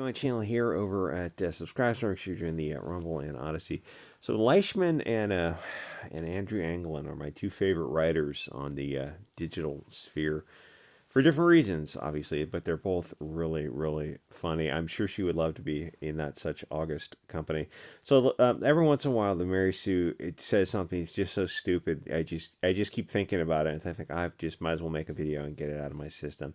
My channel here over at Subscribe Star you're doing the Rumble and Odyssey. So Leishman and Andrew Anglin are my two favorite writers on the digital sphere for different reasons, obviously, but they're both really, really funny. I'm sure she would love to be in that such august company. So every once in a while, the Mary Sue it says something that's just so stupid. I just keep thinking about it, and I think I just might as well make a video and get it out of my system.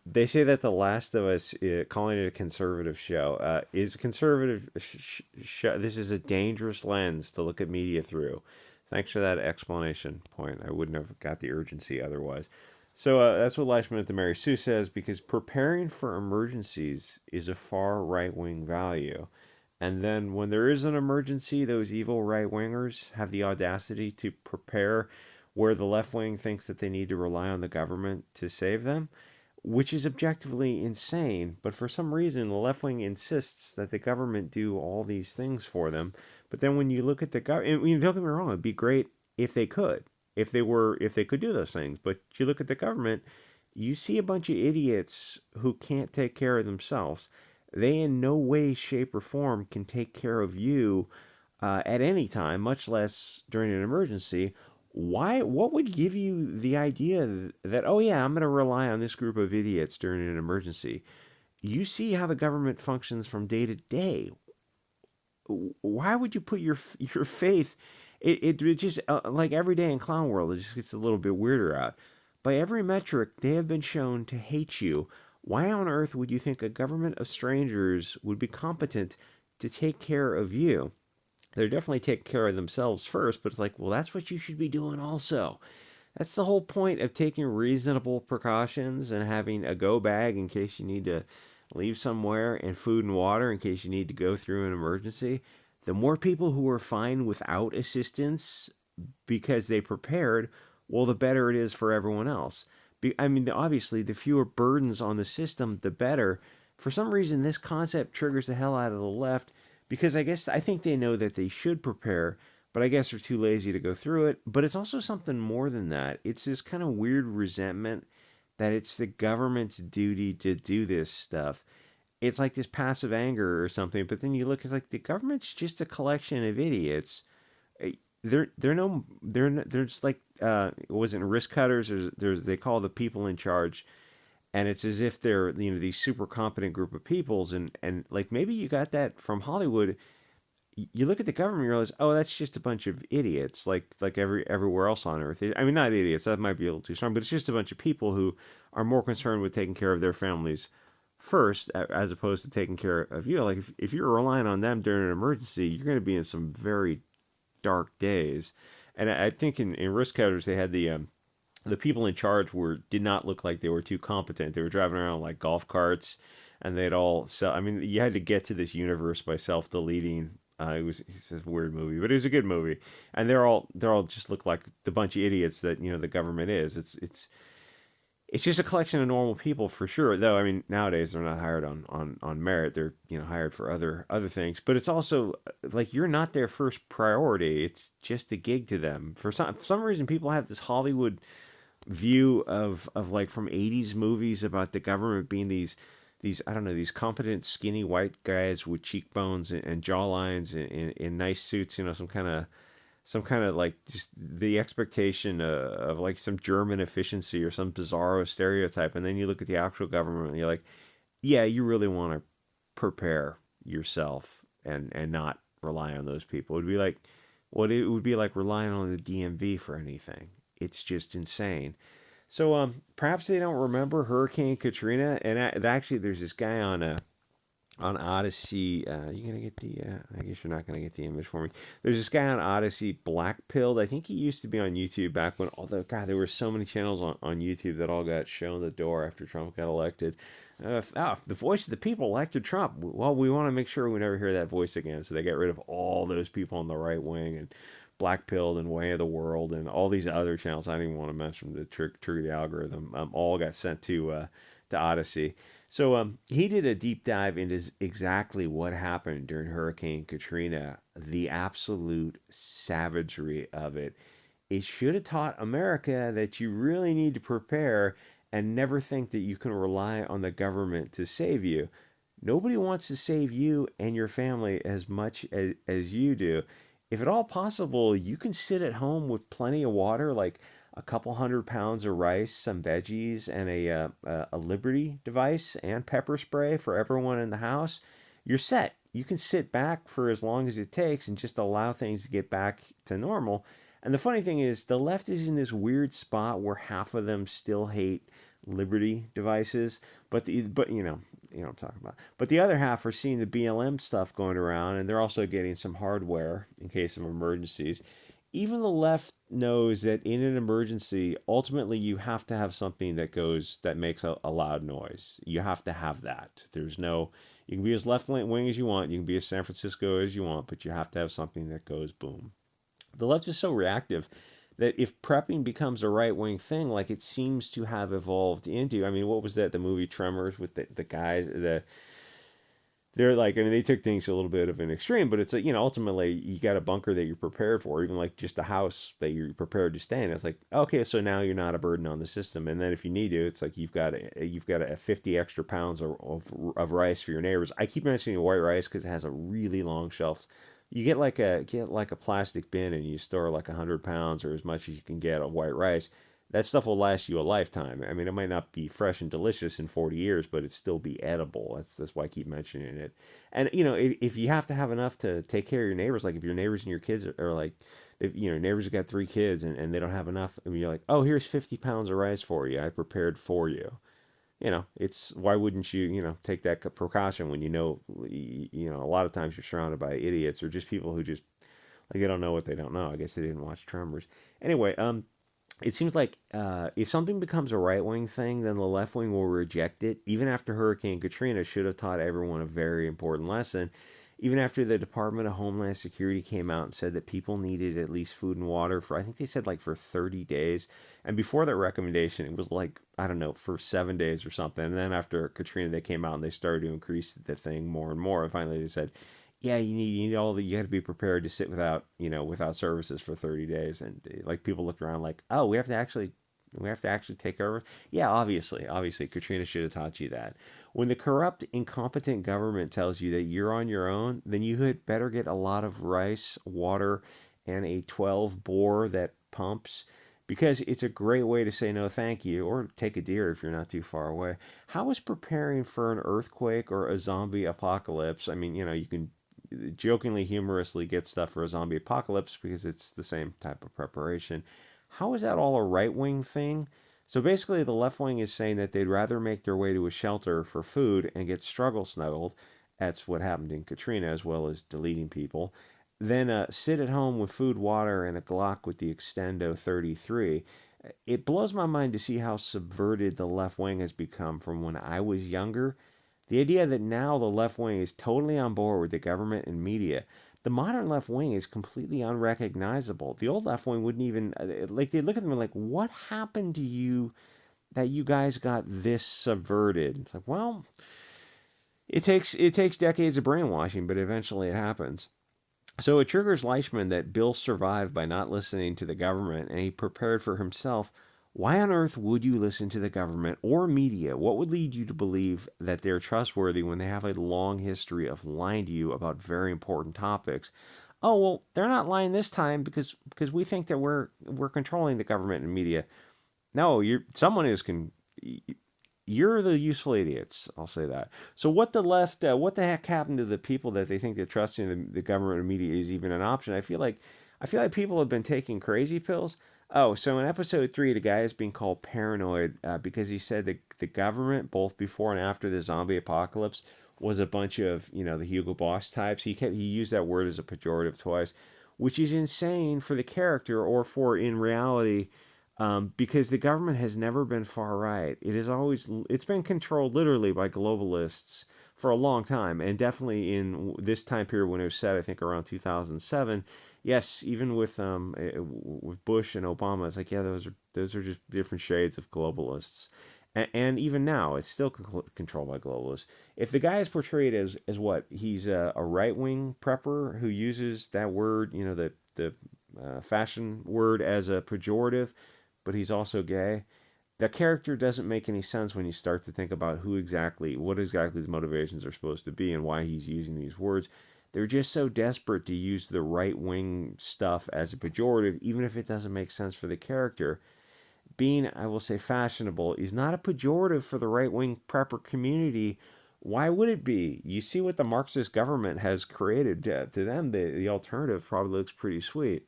They say that The Last of Us, calling it a conservative show, is a conservative show. This is a dangerous lens to look at media through. Thanks for that explanation point. I wouldn't have got the urgency otherwise. So that's what Leishman at the Mary Sue says, because preparing for emergencies is a far right wing value. And then when there is an emergency, those evil right wingers have the audacity to prepare where the left wing thinks that they need to rely on the government to save them, which is objectively insane. But for some reason, the left wing insists that the government do all these things for them. But then when you look at the government, don't get me wrong, it'd be great if they could, if they could do those things. But you look at the government, you see a bunch of idiots who can't take care of themselves. They in no way, shape, or form can take care of you at any time, much less during an emergency. What would give you the idea that, oh yeah, I'm going to rely on this group of idiots during an emergency? You see how the government functions from day to day. Why would you put your faith? It just like every day in clown world, it just gets a little bit weirder out. By every metric, they have been shown to hate you. Why on earth would you think a government of strangers would be competent to take care of you? They're definitely taking care of themselves first, but it's like, well, that's what you should be doing also. That's the whole point of taking reasonable precautions and having a go bag in case you need to leave somewhere, and food and water in case you need to go through an emergency. The more people who are fine without assistance because they prepared, well, the better it is for everyone else. I mean, obviously, the fewer burdens on the system, the better. For some reason, this concept triggers the hell out of the left, because I think they know that they should prepare, but I guess they're too lazy to go through it. But it's also something more than that. It's this kind of weird resentment that it's the government's duty to do this stuff. It's like this passive anger or something. But then you look, it's like the government's just a collection of idiots. They're just like it wasn't risk cutters. They call the people in charge, and it's as if they're these super competent group of peoples, and like maybe you got that from Hollywood. You look at the government, you realize, oh, that's just a bunch of idiots, like everywhere else on Earth. I mean, not idiots, that might be a little too strong, but it's just a bunch of people who are more concerned with taking care of their families first, as opposed to taking care of you. Like if you're relying on them during an emergency, you're going to be in some very dark days. And I think in Risk Cutters they had the people in charge did not look like they were too competent. They were driving around like golf carts, and they'd all sell. I mean, you had to get to this universe by self deleting. It's a weird movie, but it was a good movie. And they're all just look like the bunch of idiots that the government is. It's just a collection of normal people for sure. Though I mean, nowadays they're not hired on merit. They're hired for other things. But it's also like you're not their first priority. It's just a gig to them. For some reason, people have this Hollywood view of like from 80s movies about the government being these I don't know, these competent skinny white guys with cheekbones and jawlines in nice suits, some kind of like just the expectation of like some German efficiency or some bizarro stereotype. And then you look at the actual government and you're like, yeah, you really want to prepare yourself and not rely on those people. It would be like relying on the DMV for anything. It's just insane. So perhaps they don't remember Hurricane Katrina, and actually, there's this guy on Odyssey. You gonna get the? I guess you're not gonna get the image for me. There's this guy on Odyssey, Black Pilled. I think he used to be on YouTube back when. Although God, there were so many channels on YouTube that all got shown the door after Trump got elected. The voice of the people elected Trump. Well, we want to make sure we never hear that voice again. So they got rid of all those people on the right wing and Black Pilled and Way of the World and all these other channels. I don't even want to mention the trigger the algorithm. All got sent to Odyssey. So he did a deep dive into exactly what happened during Hurricane Katrina, the absolute savagery of it. It should have taught America that you really need to prepare and never think that you can rely on the government to save you. Nobody wants to save you and your family as much as you do. If at all possible, you can sit at home with plenty of water, like a couple 100 pounds of rice, some veggies, and a Liberty device and pepper spray for everyone in the house. You're set. You can sit back for as long as it takes and just allow things to get back to normal. And the funny thing is, the left is in this weird spot where half of them still hate Liberty devices, but you know what I'm talking about. But the other half are seeing the BLM stuff going around, and they're also getting some hardware in case of emergencies. Even the left knows that in an emergency, ultimately you have to have something that makes a loud noise. You have to have that. There's no You can be as left wing as you want, you can be as San Francisco as you want, but you have to have something that goes boom. The left is so reactive that if prepping becomes a right wing thing, like it seems to have evolved into, I mean, what was that? The movie Tremors with the guys, they're like, I mean, they took things to a little bit of an extreme, but it's like, ultimately you got a bunker that you're prepared for, even like just a house that you're prepared to stay in. It's like, okay, so now you're not a burden on the system. And then if you need to, it's like you've got a 50 extra pounds of rice for your neighbors. I keep mentioning white rice because it has a really long shelf. You get like a plastic bin and you store like 100 pounds or as much as you can get of white rice. That stuff will last you a lifetime. I mean, it might not be fresh and delicious in 40 years, but it still be edible. That's why I keep mentioning it. And if you have to have enough to take care of your neighbors, like if your neighbors and your kids are like, if neighbors have got 3 kids and they don't have enough, I mean, you're like, oh, here's 50 pounds of rice for you. I prepared for you. It's why wouldn't you take that precaution when a lot of times you're surrounded by idiots or just people who just like they don't know what they don't know. I guess they didn't watch Tremors. Anyway, it seems like if something becomes a right wing thing, then the left wing will reject it. Even after Hurricane Katrina should have taught everyone a very important lesson. Even after the Department of Homeland Security came out and said that people needed at least food and water for, I think they said like for 30 days. And before that recommendation, it was like, I don't know, for 7 days or something. And then after Katrina, they came out and they started to increase the thing more and more. And finally they said, yeah, you have to be prepared to sit without services for 30 days. And like people looked around like, oh, we have to actually take over. Yeah, obviously, Katrina should have taught you that. When the corrupt, incompetent government tells you that you're on your own, then you had better get a lot of rice, water, and a 12 bore that pumps, because it's a great way to say no thank you, or take a deer if you're not too far away. How is preparing for an earthquake or a zombie apocalypse? I mean, you can jokingly, humorously get stuff for a zombie apocalypse because it's the same type of preparation. How is that all a right wing thing? So basically, the left wing is saying that they'd rather make their way to a shelter for food and get struggle snuggled. That's what happened in Katrina, as well as deleting people. Then sit at home with food, water, and a Glock with the Extendo 33. It blows my mind to see how subverted the left wing has become from when I was younger. The idea that now the left wing is totally on board with the government and media. The modern left wing is completely unrecognizable. The old left wing wouldn't even like, they look at them like, what happened to you that you guys got this subverted? It's like, well, it takes decades of brainwashing, but eventually it happens. So it triggers Leishman that Bill survived by not listening to the government, and he prepared for himself. Why on earth would you listen to the government or media? What would lead you to believe that they're trustworthy when they have a long history of lying to you about very important topics? Oh, well, they're not lying this time because we think that we're controlling the government and media. No, you're the useful idiots. I'll say that. So what the heck happened to the people that they think that trusting the government or media is even an option? I feel like people have been taking crazy pills. Oh, so in episode 3, the guy is being called paranoid because he said that the government, both before and after the zombie apocalypse, was a bunch of the Hugo Boss types. He used that word as a pejorative twice, which is insane for the character or for in reality, because the government has never been far right. It's been controlled literally by globalists for a long time, and definitely in this time period when it was set, I think around 2007. Yes, even with Bush and Obama, it's like, yeah, those are just different shades of globalists. And even now, it's still controlled by globalists. If the guy is portrayed as what he's a right wing prepper who uses that word, the fashion word as a pejorative, but he's also gay, the character doesn't make any sense when you start to think about what exactly his motivations are supposed to be and why he's using these words. They're just so desperate to use the right wing stuff as a pejorative, even if it doesn't make sense for the character. Being, I will say, fashionable is not a pejorative for the right wing prepper community. Why would it be? You see what the Marxist government has created. To them, the alternative probably looks pretty sweet.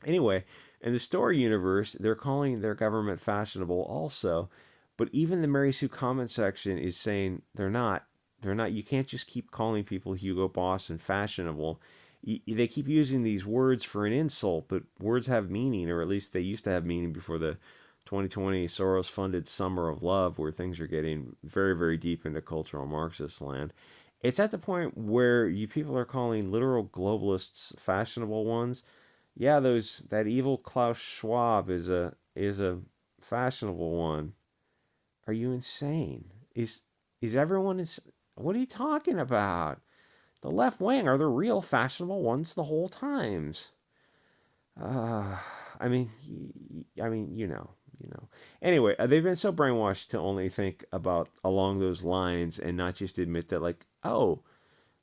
Anyway, in the story universe, they're calling their government fashionable also. But even the Mary Sue comment section is saying they're not. They're not. You can't just keep calling people Hugo Boss and fashionable. They keep using these words for an insult, but words have meaning, or at least they used to have meaning before the 2020 Soros-funded Summer of Love, where things are getting very, very deep into cultural Marxist land. It's at the point where you people are calling literal globalists fashionable ones. Yeah, that evil Klaus Schwab is a fashionable one. Are you insane? Is everyone is? What are you talking about? The left wing are the real fashionable ones the whole times. Uh, I mean, you know. Anyway, they've been so brainwashed to only think about along those lines and not just admit that, like, oh,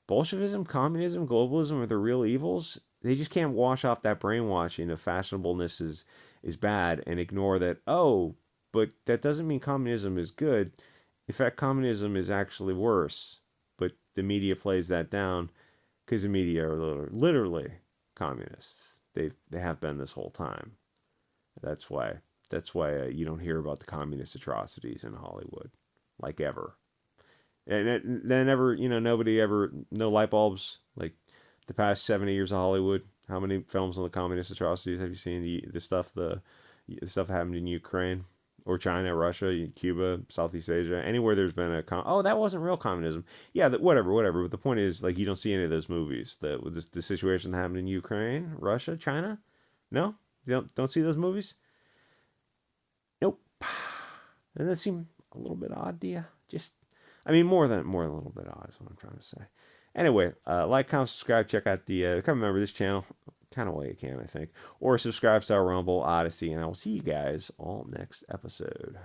Bolshevism, communism, globalism are the real evils. They just can't wash off that brainwashing of fashionableness is bad and ignore that, oh, but that doesn't mean communism is good. In fact, communism is actually worse. But the media plays that down because the media are literally communists. They have been this whole time. That's why you don't hear about the communist atrocities in Hollywood, like ever. And then ever, nobody ever, no light bulbs. Like the past 70 years of Hollywood, how many films on the communist atrocities have you seen? The stuff that happened in Ukraine or China, Russia, Cuba, Southeast Asia, anywhere there's been oh, that wasn't real communism. Yeah, whatever. But the point is, like, you don't see any of those movies. The situation that happened in Ukraine, Russia, China. No, you don't see those movies. Nope. Doesn't that seem a little bit odd to you? I mean, more than a little bit odd is what I'm trying to say. Anyway, like, comment, subscribe, check out become a member of this channel, kind of way you can, I think, or subscribe to our Rumble, Odyssey, and I will see you guys all next episode.